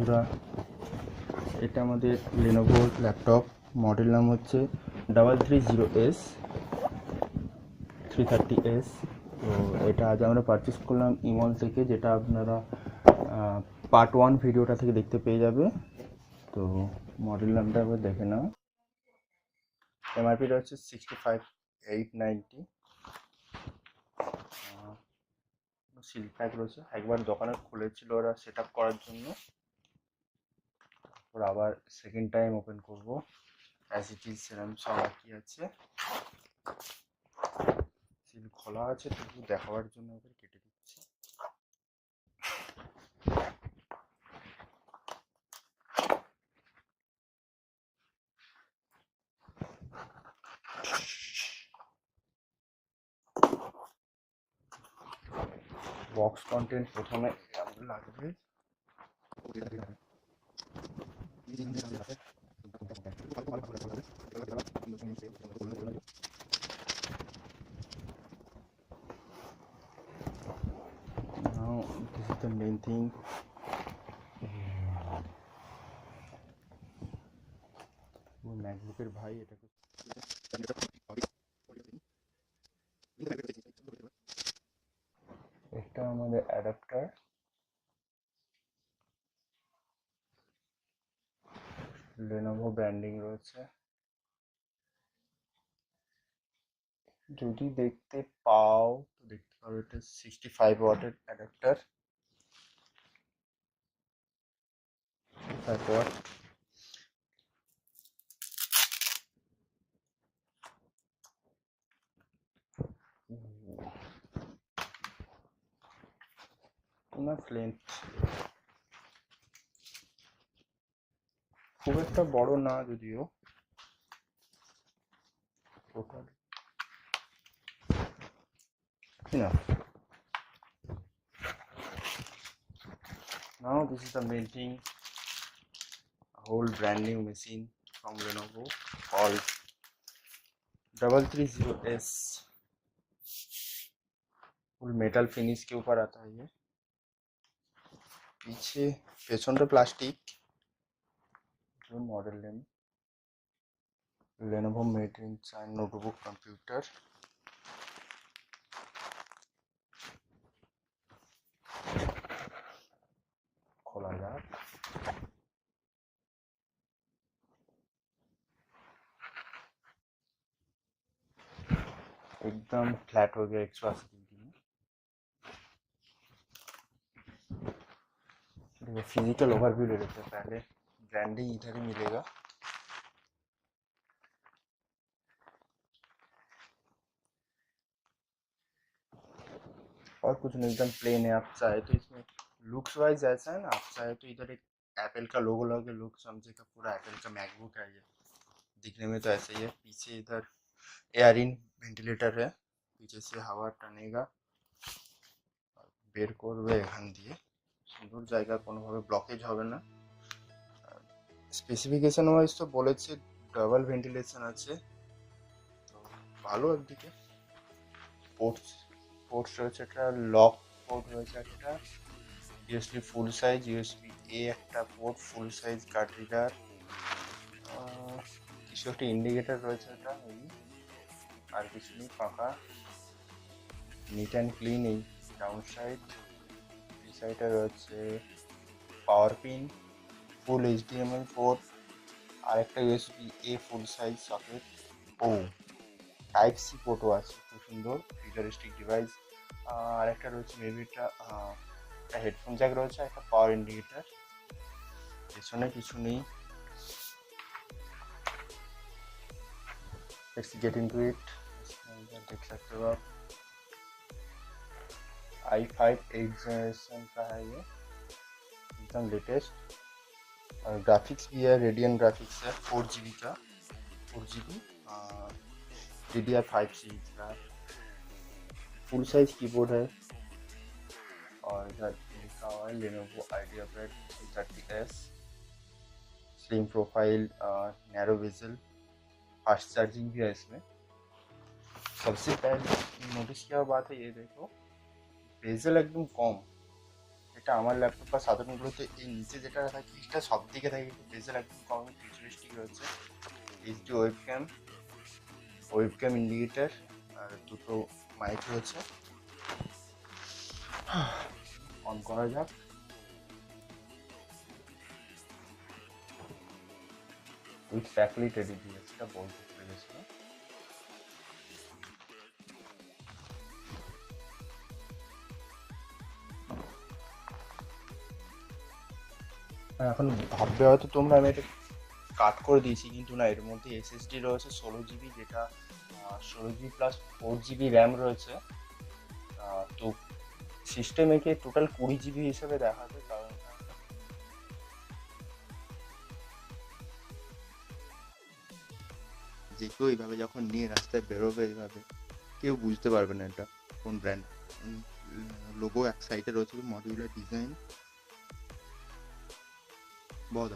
বন্ধুরা, এটা আমাদের Lenovo ল্যাপটপ, মডেল নাম হচ্ছে 330S 330S। তো এটা আজ আমরা পারচেস করলাম ইমল থেকে, যেটা আপনারা পার্ট 1 ভিডিওটা থেকে দেখতে পেয়ে যাবে। তো মডেল নামটা একবার দেখে নাও। এমআরপিটা হচ্ছে 65,890। সিল প্যাক রয়েছে, একবার দোকানে খুলেছিল ওরা সেট আপ করার জন্য, তারপর আবার সেকেন্ড টাইম ওপেন করবো। অ্যাজ ইট ইজ সেরকম সব একই আছে, সিল খোলা আছে, তবু দেখাবার জন্য ওদের কেটে দিচ্ছি। বক্স কন্টেন্ট প্রথমে আমাদের লাগবে। Now this is the main thing. ম্যাকবুকের ভাই এটাকে এটা আমাদের অ্যাডাপ্টার, Lenovo ব্র্যান্ডিং রয়েছে। যদি দেখতে পাও তো দেখতে পারো এটা 65 ওয়াটের অ্যাডাপ্টার, 65 ওয়াট। ইনাফ লেন্থ, খুব একটা বড় না যদিও। Total enough. Now this is the main thing, a whole brand new machine from Lenovo called 330S। Full metal finish के ऊपर आता है ये। पीछे पेछन प्लास्टिक, जो model name Lenovo made in China notebook computer. खोला जाए, एकदम फ्लैट हो गया 180 डिग्री में। देखो फिजिकल ओवरव्यू ले लेते हैं पहले। ब्रांडिंग इधर ही मिलेगा। और कुछ नहीं, एकदम प्लेन है। आप चाहे तो इसमें लुक्स वाइज ऐसा है ना, आप चाहे तो इधर एक एप्पल का लोगो लगे, लुक समझेगा पूरा एप्पल का मैकबुक है ये। दिखने में तो ऐसे ही है। पीछे इधर एयर इन वेंटिलेटर है, पीछे से हवा टानेगा, বের করবে এখান দিয়ে, সুন্দর জায়গা, কোনোভাবে ব্লকেজ হবে না। স্পেসিফিকেশন ওয়াইজ তো বলেছে ডাবল ভেন্টিলেশন আছে, তো ভালো। একদিকে পোর্টস রয়েছে, একটা লক পোর্ট রয়েছে, একটা USB full size, USB A একটা port, full size card reader, কিছু একটা ইন্ডিকেটার রয়েছে, এটা মেবি, আর কিছু নেই, ফাঁকা, নিট অ্যান্ড ক্লিন। এই ডাউন সাইড, এই সাইডে রয়েছে power pin, full HDMI port, আর একটা USB A full size socket. ও টাইপ সি পোর্টও আছে, খুব সুন্দর ফিউচারিস্টিক ডিভাইস। আর একটা রয়েছে মেবি এটা একটা হেডফোন জ্যাক রয়েছে, একটা পাওয়ার ইন্ডিকেটার। পেছনে কিছু নেই। Let's get into it. देख सकते हो आप, i5 8th जनरेशन का है ये, एकदम लेटेस्ट। और ग्राफिक्स भी है, रेडियन ग्राफिक्स है, 4GB का, 4GB DDR5 सीरीज का। फुल साइज कीबोर्ड है, और इधर लिखा हुआ है Lenovo ideapad 330S। Slim profile, narrow bezel, fast charging भी है इसमें। सबसे पहले नोटिस किया बात है ये, देखो बेजल एकदम कम, এটা আমার ল্যাপটপ বা সাধারণগুলোতে এই নিচে যেটা থাকে এটা সব দিকে থাকে, বেজের একদম কম ফিউচারিস্টিক রয়েছে। এইচডি ওয়েবক্যাম ইন্ডিকেটার আর দুটো মাইক রয়েছে। অন করা যাক। উইথ ব্যাকলিট এডিডিএস এটা বলতে ভুলে গেছিলাম। এখন ভাববে হয়তো তোমরা আমি এটা কাট করে দিয়েছি, কিন্তু না, এর মধ্যে এসএসডি রয়েছে 16 জিবি, যেটা 16 জিবি প্লাস 4 জিবি র্যাম রয়েছে। তো সিস্টেম একে টোটাল 20 জিবি হিসেবে দেখাবে, কারণ যে কেউ এইভাবে যখন নিয়ে রাস্তায় বেরোবে এইভাবে কেউ বুঝতে পারবে না এটা কোন ব্র্যান্ড। লোগো এক সাইডে রয়েছে, মডিউলার ডিজাইন। बहुत